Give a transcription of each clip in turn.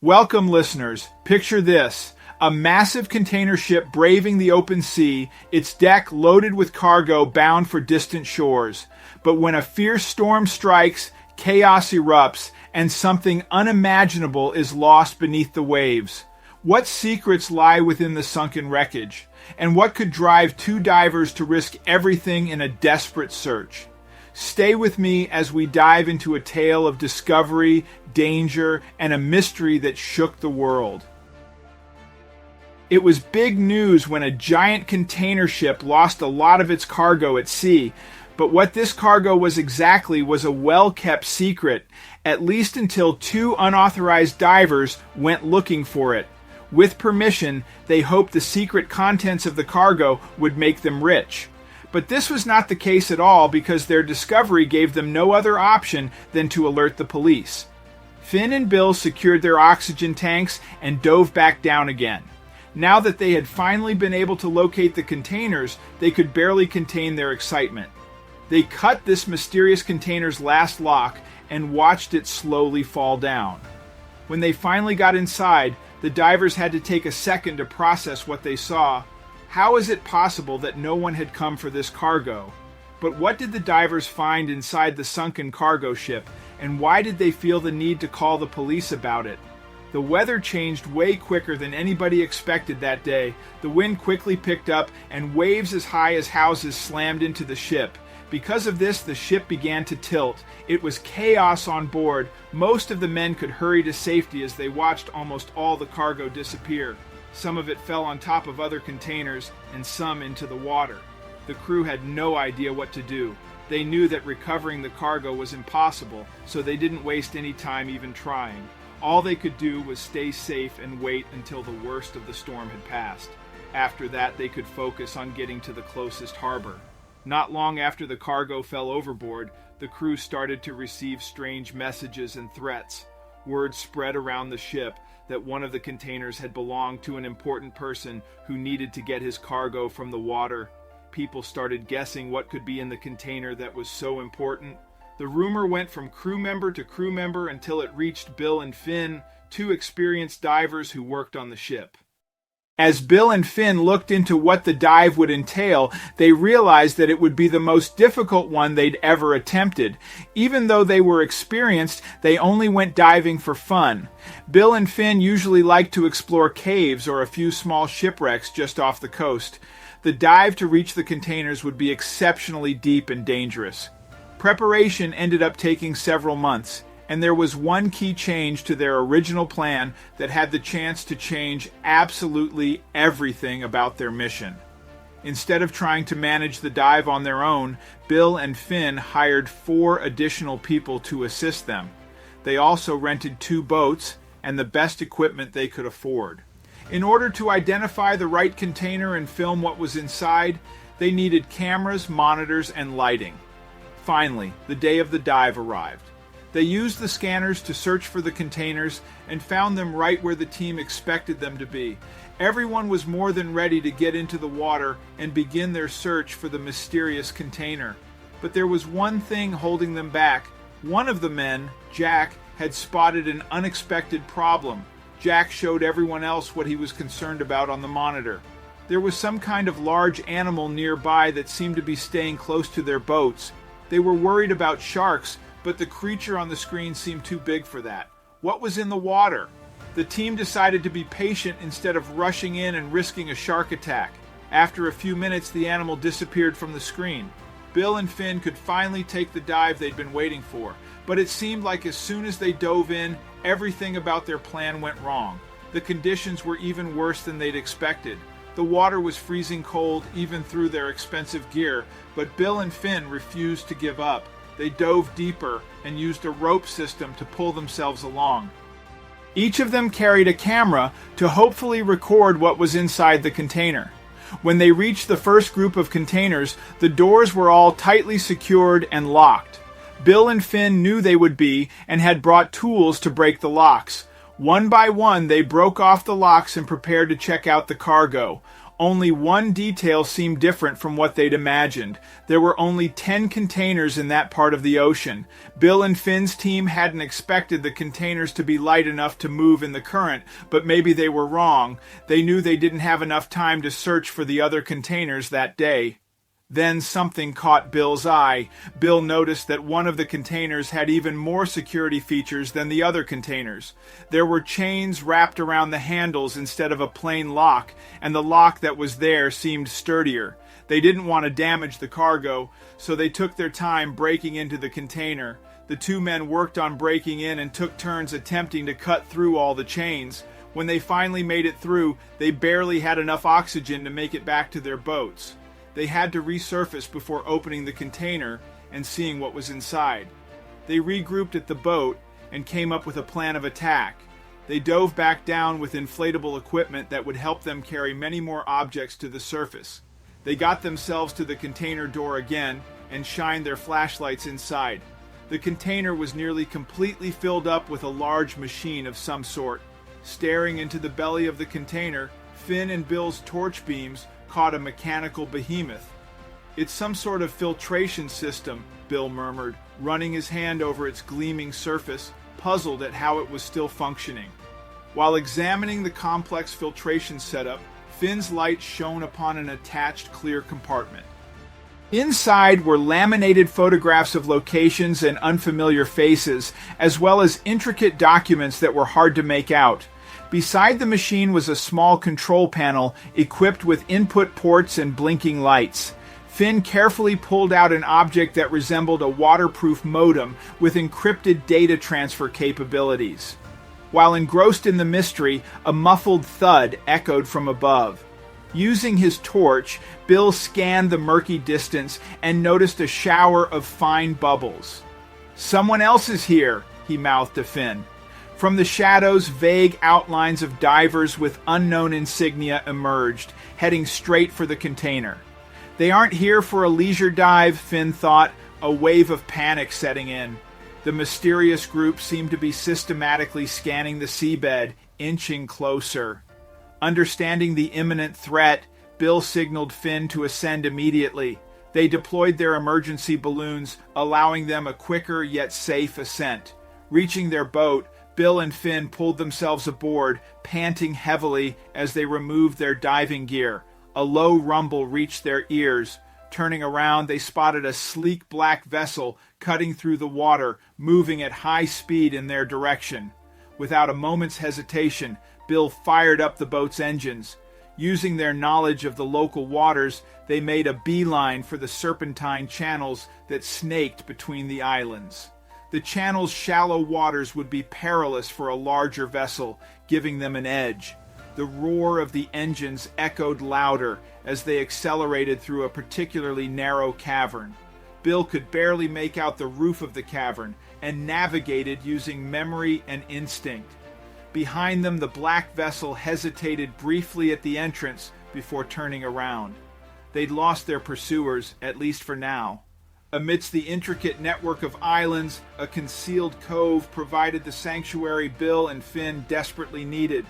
Welcome, listeners. Picture this. A massive container ship braving the open sea, its deck loaded with cargo bound for distant shores. But when a fierce storm strikes, chaos erupts, and something unimaginable is lost beneath the waves. What secrets lie within the sunken wreckage? And what could drive two divers to risk everything in a desperate search? Stay with me as we dive into a tale of discovery, danger, and a mystery that shook the world. It was big news when a giant container ship lost a lot of its cargo at sea, but what this cargo was exactly was a well-kept secret, at least until two unauthorized divers went looking for it. With permission, they hoped the secret contents of the cargo would make them rich. But this was not the case at all because their discovery gave them no other option than to alert the police. Finn and Bill secured their oxygen tanks and dove back down again. Now that they had finally been able to locate the containers, they could barely contain their excitement. They cut this mysterious container's last lock and watched it slowly fall down. When they finally got inside, the divers had to take a second to process what they saw. How is it possible that no one had come for this cargo? But what did the divers find inside the sunken cargo ship, and why did they feel the need to call the police about it? The weather changed way quicker than anybody expected that day. The wind quickly picked up, and waves as high as houses slammed into the ship. Because of this, the ship began to tilt. It was chaos on board. Most of the men could hurry to safety as they watched almost all the cargo disappear. Some of it fell on top of other containers, and some into the water. The crew had no idea what to do. They knew that recovering the cargo was impossible, so they didn't waste any time even trying. All they could do was stay safe and wait until the worst of the storm had passed. After that, they could focus on getting to the closest harbor. Not long after the cargo fell overboard, the crew started to receive strange messages and threats. Word spread around the ship that one of the containers had belonged to an important person who needed to get his cargo from the water. People started guessing what could be in the container that was so important. The rumor went from crew member to crew member until it reached Bill and Finn, two experienced divers who worked on the ship. As Bill and Finn looked into what the dive would entail, they realized that it would be the most difficult one they'd ever attempted. Even though they were experienced, they only went diving for fun. Bill and Finn usually liked to explore caves or a few small shipwrecks just off the coast. The dive to reach the containers would be exceptionally deep and dangerous. Preparation ended up taking several months, and there was one key change to their original plan that had the chance to change absolutely everything about their mission. Instead of trying to manage the dive on their own, Bill and Finn hired 4 additional people to assist them. They also rented 2 boats and the best equipment they could afford. In order to identify the right container and film what was inside, they needed cameras, monitors, and lighting. Finally, the day of the dive arrived. They used the scanners to search for the containers and found them right where the team expected them to be. Everyone was more than ready to get into the water and begin their search for the mysterious container. But there was one thing holding them back. One of the men, Jack, had spotted an unexpected problem. Jack showed everyone else what he was concerned about on the monitor. There was some kind of large animal nearby that seemed to be staying close to their boats. They were worried about sharks, but the creature on the screen seemed too big for that. What was in the water? The team decided to be patient instead of rushing in and risking a shark attack. After a few minutes, the animal disappeared from the screen. Bill and Finn could finally take the dive they'd been waiting for, but it seemed like as soon as they dove in, everything about their plan went wrong. The conditions were even worse than they'd expected. The water was freezing cold even through their expensive gear, but Bill and Finn refused to give up. They dove deeper and used a rope system to pull themselves along. Each of them carried a camera to hopefully record what was inside the container. When they reached the first group of containers, the doors were all tightly secured and locked. Bill and Finn knew they would be and had brought tools to break the locks. One by one, they broke off the locks and prepared to check out the cargo. Only one detail seemed different from what they'd imagined. There were only 10 containers in that part of the ocean. Bill and Finn's team hadn't expected the containers to be light enough to move in the current, but maybe they were wrong. They knew they didn't have enough time to search for the other containers that day. Then something caught Bill's eye. Bill noticed that one of the containers had even more security features than the other containers. There were chains wrapped around the handles instead of a plain lock, and the lock that was there seemed sturdier. They didn't want to damage the cargo, so they took their time breaking into the container. The two men worked on breaking in and took turns attempting to cut through all the chains. When they finally made it through, they barely had enough oxygen to make it back to their boats. They had to resurface before opening the container and seeing what was inside. They regrouped at the boat and came up with a plan of attack. They dove back down with inflatable equipment that would help them carry many more objects to the surface. They got themselves to the container door again and shined their flashlights inside. The container was nearly completely filled up with a large machine of some sort. Staring into the belly of the container, Finn and Bill's torch beams caught a mechanical behemoth. "It's some sort of filtration system," Bill murmured, running his hand over its gleaming surface, puzzled at how it was still functioning. While examining the complex filtration setup, Finn's light shone upon an attached clear compartment. Inside were laminated photographs of locations and unfamiliar faces, as well as intricate documents that were hard to make out. Beside the machine was a small control panel equipped with input ports and blinking lights. Finn carefully pulled out an object that resembled a waterproof modem with encrypted data transfer capabilities. While engrossed in the mystery, a muffled thud echoed from above. Using his torch, Bill scanned the murky distance and noticed a shower of fine bubbles. "Someone else is here," he mouthed to Finn. From the shadows, vague outlines of divers with unknown insignia emerged, heading straight for the container. They aren't here for a leisure dive, Finn thought, a wave of panic setting in. The mysterious group seemed to be systematically scanning the seabed, inching closer. Understanding the imminent threat, Bill signaled Finn to ascend immediately. They deployed their emergency balloons, allowing them a quicker yet safe ascent. Reaching their boat, Bill and Finn pulled themselves aboard, panting heavily as they removed their diving gear. A low rumble reached their ears. Turning around, they spotted a sleek black vessel cutting through the water, moving at high speed in their direction. Without a moment's hesitation, Bill fired up the boat's engines. Using their knowledge of the local waters, they made a beeline for the serpentine channels that snaked between the islands. The channel's shallow waters would be perilous for a larger vessel, giving them an edge. The roar of the engines echoed louder as they accelerated through a particularly narrow cavern. Bill could barely make out the roof of the cavern and navigated using memory and instinct. Behind them, the black vessel hesitated briefly at the entrance before turning around. They'd lost their pursuers, at least for now. Amidst the intricate network of islands, a concealed cove provided the sanctuary Bill and Finn desperately needed.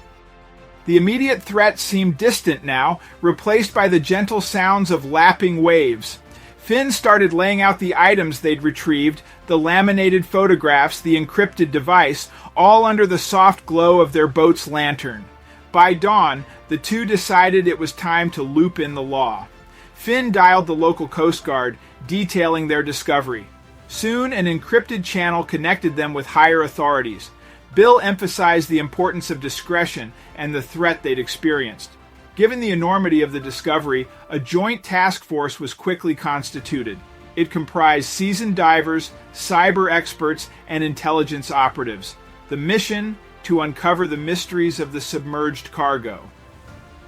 The immediate threat seemed distant now, replaced by the gentle sounds of lapping waves. Finn started laying out the items they'd retrieved, the laminated photographs, the encrypted device, all under the soft glow of their boat's lantern. By dawn, the two decided it was time to loop in the law. Finn dialed the local Coast Guard, detailing their discovery. Soon, an encrypted channel connected them with higher authorities. Bill emphasized the importance of discretion and the threat they'd experienced. Given the enormity of the discovery, a joint task force was quickly constituted. It comprised seasoned divers, cyber experts, and intelligence operatives. The mission: to uncover the mysteries of the submerged cargo.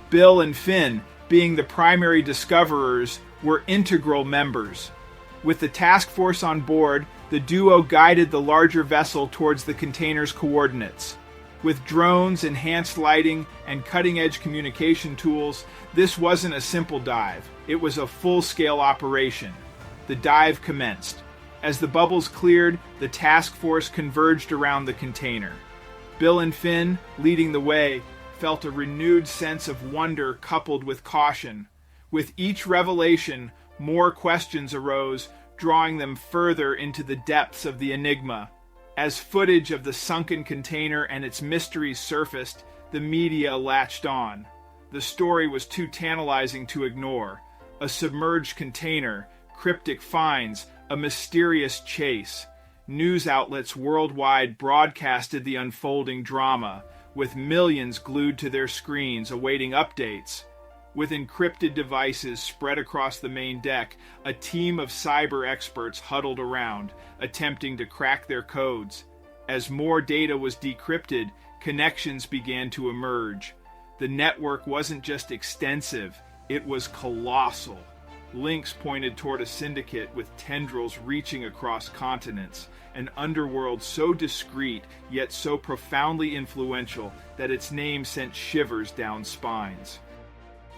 Bill and Finn, being the primary discoverers, were integral members. With the task force on board, the duo guided the larger vessel towards the container's coordinates. With drones, enhanced lighting, and cutting-edge communication tools, this wasn't a simple dive. It was a full-scale operation. The dive commenced. As the bubbles cleared, the task force converged around the container. Bill and Finn leading the way, felt a renewed sense of wonder coupled with caution. With each revelation, more questions arose, drawing them further into the depths of the enigma. As footage of the sunken container and its mysteries surfaced, the media latched on. The story was too tantalizing to ignore. A submerged container, cryptic finds, a mysterious chase. News outlets worldwide broadcasted the unfolding drama, with millions glued to their screens awaiting updates. With encrypted devices spread across the main deck, a team of cyber experts huddled around, attempting to crack their codes. As more data was decrypted, connections began to emerge. The network wasn't just extensive, it was colossal. Links pointed toward a syndicate with tendrils reaching across continents, an underworld so discreet yet so profoundly influential that its name sent shivers down spines.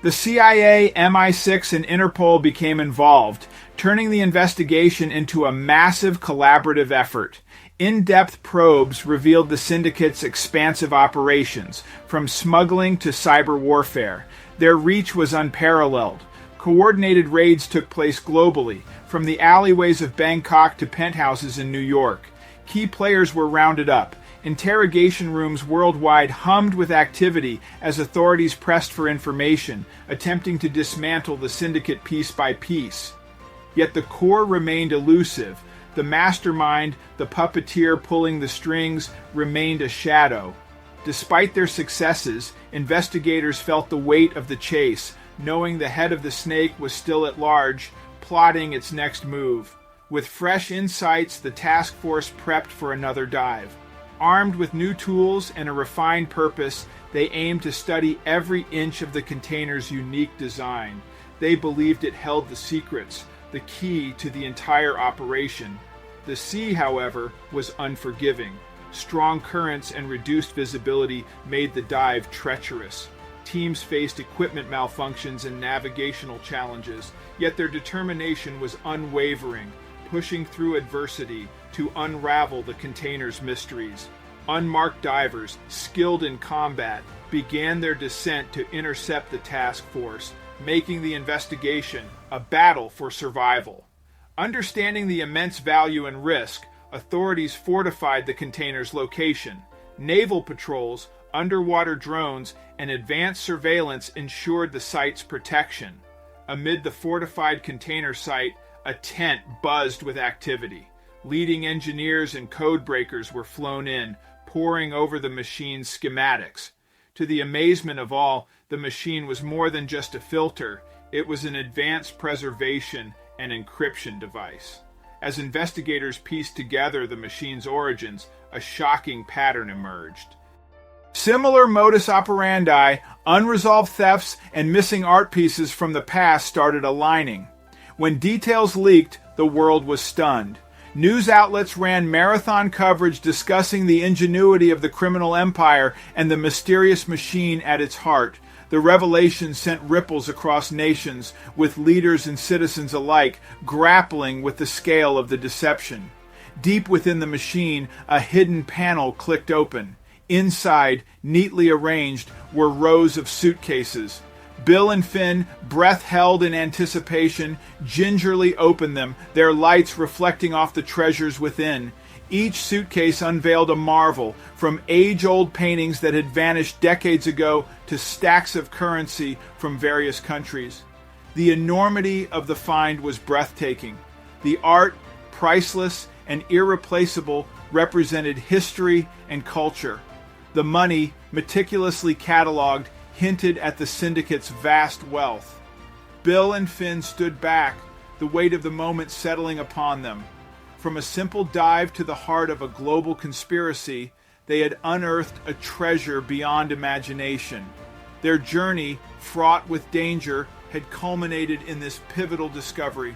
The CIA, MI6, and Interpol became involved, turning the investigation into a massive collaborative effort. In-depth probes revealed the syndicate's expansive operations, from smuggling to cyber warfare. Their reach was unparalleled. Coordinated raids took place globally, from the alleyways of Bangkok to penthouses in New York. Key players were rounded up. Interrogation rooms worldwide hummed with activity as authorities pressed for information, attempting to dismantle the syndicate piece by piece. Yet the core remained elusive. The mastermind, the puppeteer pulling the strings, remained a shadow. Despite their successes, investigators felt the weight of the chase, knowing the head of the snake was still at large, plotting its next move. With fresh insights, the task force prepped for another dive. Armed with new tools and a refined purpose, they aimed to study every inch of the container's unique design. They believed it held the secrets, the key to the entire operation. The sea, however, was unforgiving. Strong currents and reduced visibility made the dive treacherous. Teams faced equipment malfunctions and navigational challenges, yet their determination was unwavering, pushing through adversity to unravel the container's mysteries. Unmarked divers, skilled in combat, began their descent to intercept the task force, making the investigation a battle for survival. Understanding the immense value and risk, authorities fortified the container's location. Naval patrols, underwater drones, and advanced surveillance ensured the site's protection. Amid the fortified container site, a tent buzzed with activity. Leading engineers and code breakers were flown in, poring over the machine's schematics. To the amazement of all, the machine was more than just a filter. It was an advanced preservation and encryption device. As investigators pieced together the machine's origins, a shocking pattern emerged. Similar modus operandi, unresolved thefts, and missing art pieces from the past started aligning. When details leaked, the world was stunned. News outlets ran marathon coverage discussing the ingenuity of the criminal empire and the mysterious machine at its heart. The revelation sent ripples across nations, with leaders and citizens alike grappling with the scale of the deception. Deep within the machine, a hidden panel clicked open. Inside, neatly arranged, were rows of suitcases. Bill and Finn, breath held in anticipation, gingerly opened them, their lights reflecting off the treasures within. Each suitcase unveiled a marvel, from age-old paintings that had vanished decades ago to stacks of currency from various countries. The enormity of the find was breathtaking. The art, priceless and irreplaceable, represented history and culture. The money, meticulously cataloged, hinted at the syndicate's vast wealth. Bill and Finn stood back, the weight of the moment settling upon them. From a simple dive to the heart of a global conspiracy, they had unearthed a treasure beyond imagination. Their journey, fraught with danger, had culminated in this pivotal discovery.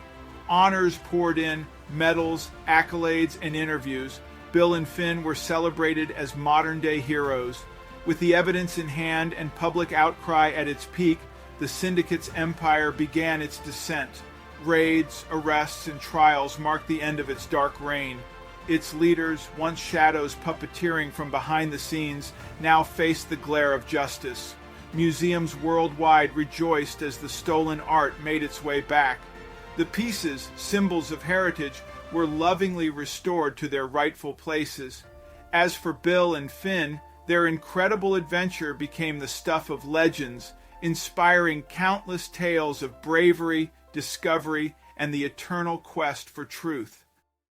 Honors poured in, medals, accolades, and interviews. Bill and Finn were celebrated as modern-day heroes. With the evidence in hand and public outcry at its peak, the syndicate's empire began its descent. Raids, arrests, and trials marked the end of its dark reign. Its leaders, once shadows puppeteering from behind the scenes, now faced the glare of justice. Museums worldwide rejoiced as the stolen art made its way back. The pieces, symbols of heritage, were lovingly restored to their rightful places. As for Bill and Finn, their incredible adventure became the stuff of legends, inspiring countless tales of bravery, discovery, and the eternal quest for truth.